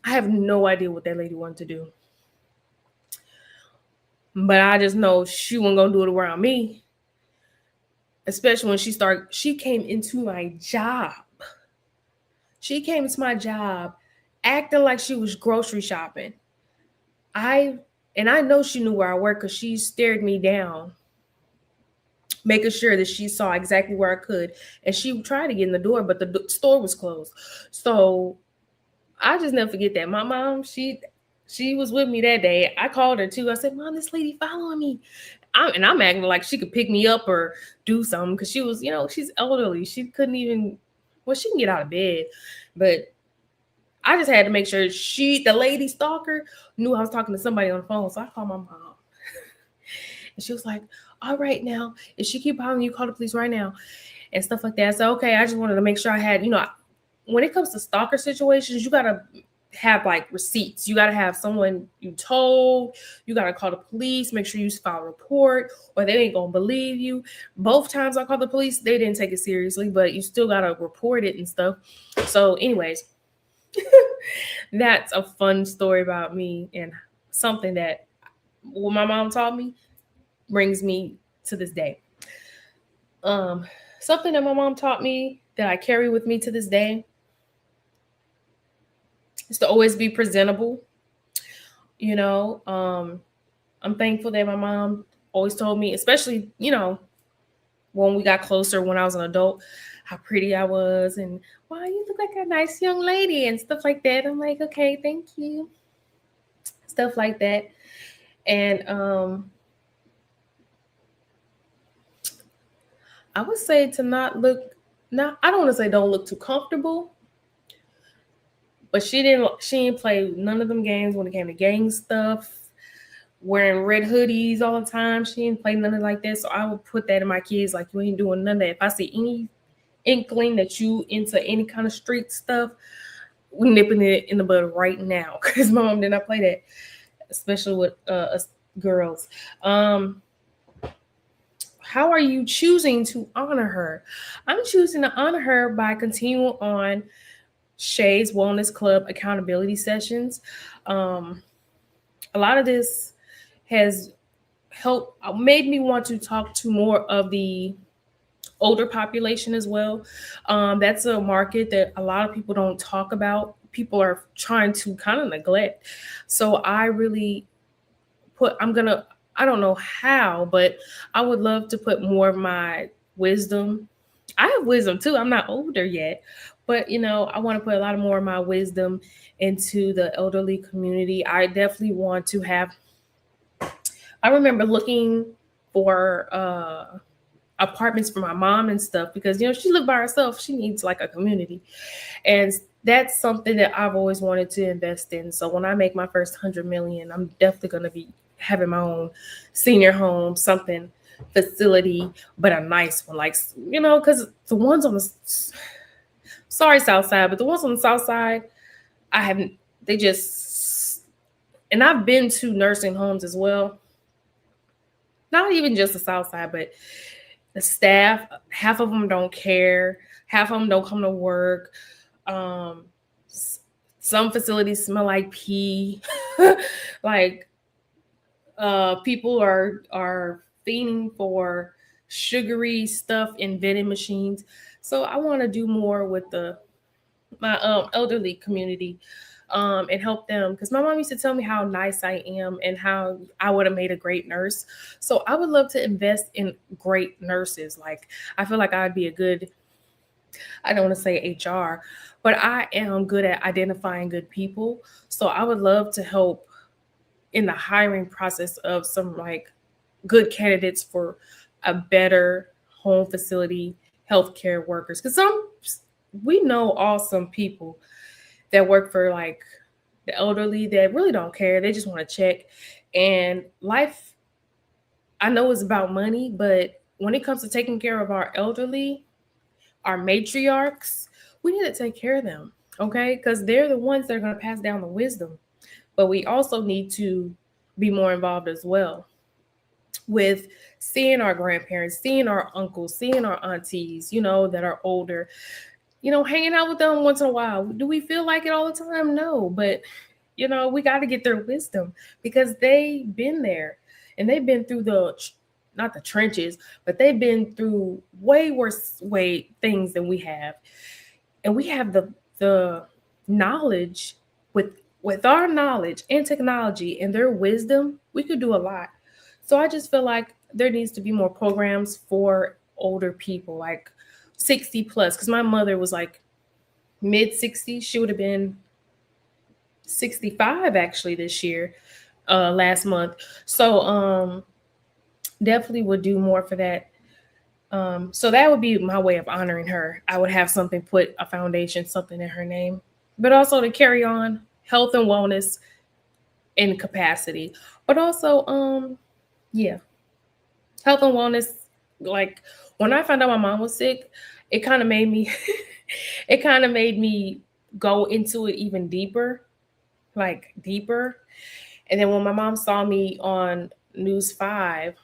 I have no idea what that lady wanted to do. But I just know she wasn't going to do it around me. Especially when she came into my job. She came into my job acting like she was grocery shopping. I know she knew where I worked because she stared me down, making sure that she saw exactly where I could. And she tried to get in the door, but the store was closed. So I just never forget that. My mom, she was with me that day. I called her too. I said, Mom, this lady following me. I'm acting like she could pick me up or do something because she was, she's elderly. She couldn't even, she can get out of bed. But I just had to make sure the lady stalker, knew I was talking to somebody on the phone. So I called my mom. And she was like, all right now, if she keep calling you, call the police right now and stuff like that. So, okay, I just wanted to make sure I had, when it comes to stalker situations, you got to have like receipts. You got to have someone you told. You got to call the police, make sure you file a report, or they ain't gonna believe you. Both times I called the police, they didn't take it seriously, but you still got to report it and stuff. So anyways, that's a fun story about me, and something that what my mom taught me brings me to this day. um Something that my mom taught me that I carry with me to this day is to always be presentable. you know um I'm thankful that my mom always told me, especially, when we got closer, when I was an adult, how pretty I was, and wow, you look like a nice young lady and stuff like that. I'm like, okay, thank you. Stuff like that. And I would say to not look, not, I don't want to say don't look too comfortable, but she didn't play none of them games when it came to gang stuff, wearing red hoodies all the time. She didn't play none of like that. So I would put that in my kids, like, you ain't doing none of that. If I see any inkling that you into any kind of street stuff, we nipping it in the bud right now. Because my mom did not play that, especially with us girls. How are you choosing to honor her? I'm choosing to honor her by continuing on Shay's Wellness Club accountability sessions. A lot of this has helped, made me want to talk to more of the older population as well. That's a market that a lot of people don't talk about. People are trying to kind of neglect. So I really I don't know how, but I would love to put more of my wisdom. I have wisdom too. I'm not older yet, but I want to put a lot more of my wisdom into the elderly community. I definitely want to have, I remember looking for apartments for my mom and stuff, because she lived by herself. She needs like a community, and that's something that I've always wanted to invest in. So when I make my first 100 million, I'm definitely going to be having my own senior home, something facility, but a nice one, like, because the ones on the sorry south side, but the ones on the south side, I haven't, they just, and I've been to nursing homes as well, not even just the south side, but the staff, half of them don't care, half of them don't come to work. Some facilities smell like pee. Like, people are fiending for sugary stuff in vending machines. So I want to do more with my elderly community, and help them, because my mom used to tell me how nice I am and how I would have made a great nurse. So I would love to invest in great nurses. Like, I feel like I'd be a good, I don't want to say HR, but I am good at identifying good people. So I would love to help in the hiring process of some like good candidates for a better home facility healthcare workers. Because we know awesome people that work for like the elderly that really don't care. They just want to check. And life, I know, is about money, but when it comes to taking care of our elderly, our matriarchs, we need to take care of them, okay? Because they're the ones that are going to pass down the wisdom. But we also need to be more involved as well with seeing our grandparents, seeing our uncles, seeing our aunties, that are older, hanging out with them once in a while. Do we feel like it all the time? No, but we got to get their wisdom, because they've been there and they've been through not the trenches, but they've been through way worse things than we have. And we have the knowledge. With our knowledge and technology and their wisdom, we could do a lot. So I just feel like there needs to be more programs for older people, like 60 plus, because my mother was like mid 60s. She would have been 65 actually this year, last month. So definitely would do more for that. So that would be my way of honoring her. I would have something, put a foundation, something in her name, but also to carry on health and wellness in capacity. But also, yeah, health and wellness. Like, when I found out my mom was sick, it kind of made me, it kind of made me go into it even deeper. like deeper. And then when my mom saw me on News 5,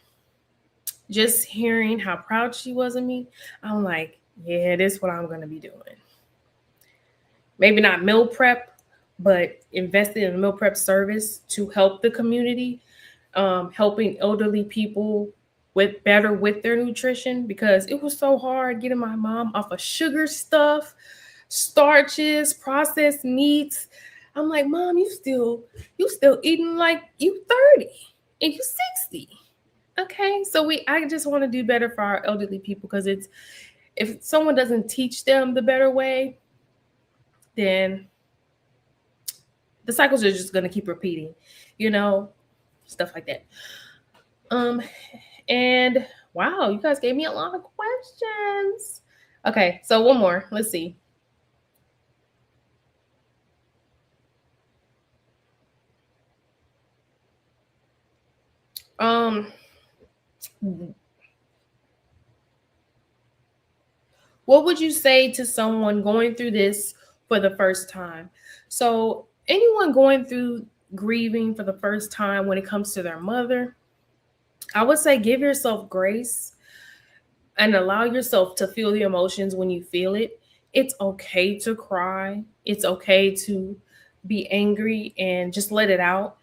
just hearing how proud she was of me, I'm like, yeah, this is what I'm going to be doing. Maybe not meal prep, but invested in a meal prep service to help the community, helping elderly people with their nutrition, because it was so hard getting my mom off of sugar stuff, starches, processed meats. I'm like, Mom, you still eating like you 30 and you 60. Okay, so I just want to do better for our elderly people, because it's if someone doesn't teach them the better way, then the cycles are just gonna keep repeating, you know, stuff like that. Um, and wow, you guys gave me a lot of questions. Okay, so one more. Let's see. Um, what would you say to someone going through this for the first time? So, anyone going through grieving for the first time when it comes to their mother, I would say give yourself grace and allow yourself to feel the emotions when you feel it. It's okay to cry. It's okay to be angry and just let it out,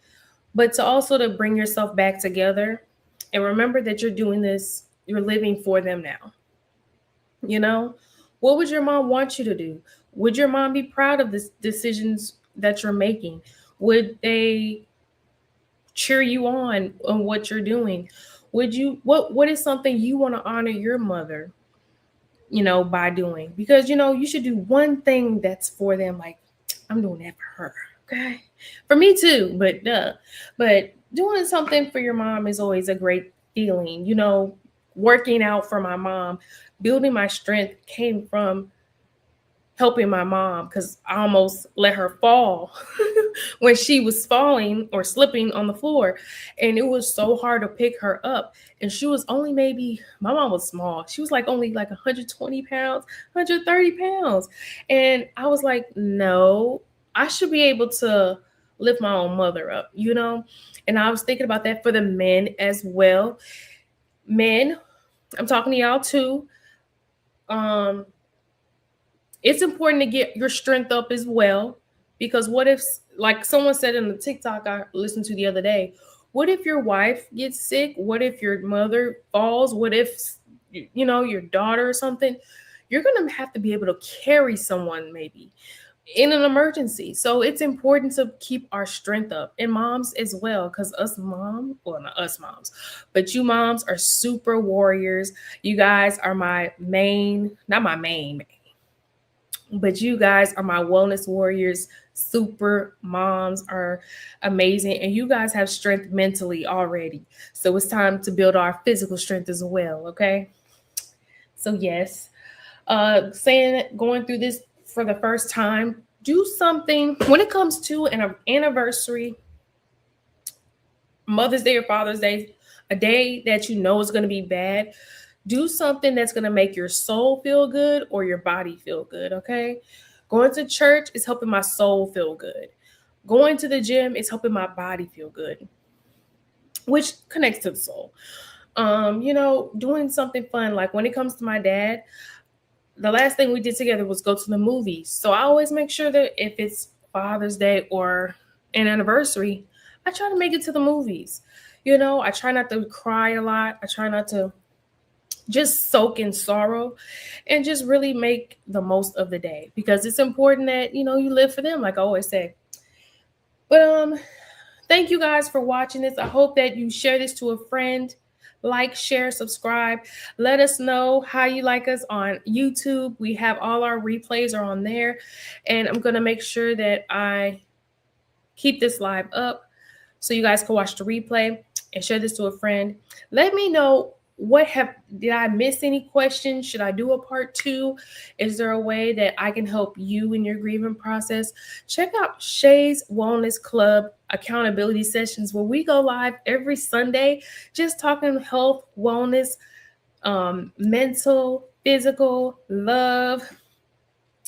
but to also to bring yourself back together and remember that you're doing this, you're living for them now. You know, what would your mom want you to do? Would your mom be proud of the decisions that you're making? Would they cheer you on what you're doing? Would you what is something you want to honor your mother, by doing? Because you should do one thing that's for them, like, I'm doing that for her. Okay. For me too, but doing something for your mom is always a great feeling. Working out for my mom, building my strength came from helping my mom, because I almost let her fall when she was falling or slipping on the floor. And it was so hard to pick her up. And she was only my mom was small. She was only like 120 pounds, 130 pounds. And I was like, no, I should be able to lift my own mother up. And I was thinking about that for the men as well. Men, I'm talking to y'all too. Um, it's important to get your strength up as well, because what if, like someone said in the TikTok I listened to the other day, what if your wife gets sick? What if your mother falls? What if your daughter or something? You're going to have to be able to carry someone maybe in an emergency. So it's important to keep our strength up, and moms as well, because not us moms, but you moms are super warriors. You guys are my main, not my main, but you guys are my wellness warriors. Super moms are amazing, and you guys have strength mentally already. So it's time to build our physical strength as well. Okay. So yes, saying going through this for the first time, do something when it comes to an anniversary, Mother's Day or Father's Day, a day that you know is going to be bad. Do something that's going to make your soul feel good or your body feel good. Okay. Going to church is helping my soul feel good. Going to the gym is helping my body feel good, which connects to the soul. Doing something fun. Like when it comes to my dad, the last thing we did together was go to the movies. So I always make sure that if it's Father's Day or an anniversary, I try to make it to the movies. I try not to cry a lot. I try not to just soak in sorrow, and just really make the most of the day, because it's important that you live for them, like I always say. But thank you guys for watching this. I hope that you share this to a friend. Like, share, subscribe. Let us know how you like us on YouTube. We have all our replays are on there, and I'm going to make sure that I keep this live up so you guys can watch the replay and share this to a friend. Let me know, did I miss any questions? Should I do a part 2? Is there a way that I can help you in your grieving process? Check out Shay's Wellness Club accountability sessions, where we go live every Sunday, just talking health, wellness, mental, physical, love,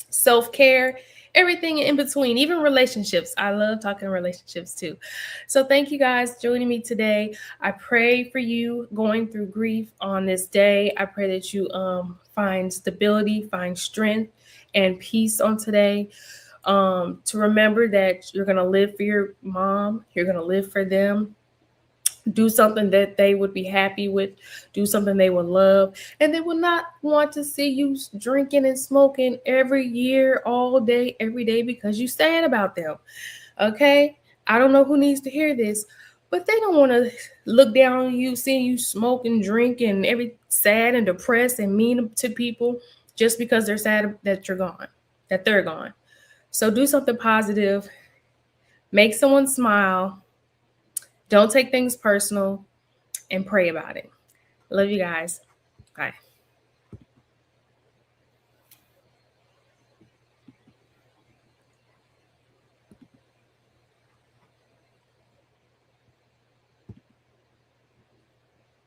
self-care, everything in between, even relationships. I love talking relationships too. So thank you guys joining me today. I pray for you going through grief on this day. I pray that you find stability, find strength and peace on today. To remember that you're going to live for your mom, you're going to live for them. Do something that they would be happy with, do something they would love, and they will not want to see you drinking and smoking every year, all day, every day, because you sad about them. Okay? I don't know who needs to hear this, but they don't want to look down on you, seeing you smoke and drink and every sad and depressed and mean to people just because they're sad that you're gone, that they're gone. So do something positive, make someone smile, don't take things personal, and pray about it. Love you guys. Bye.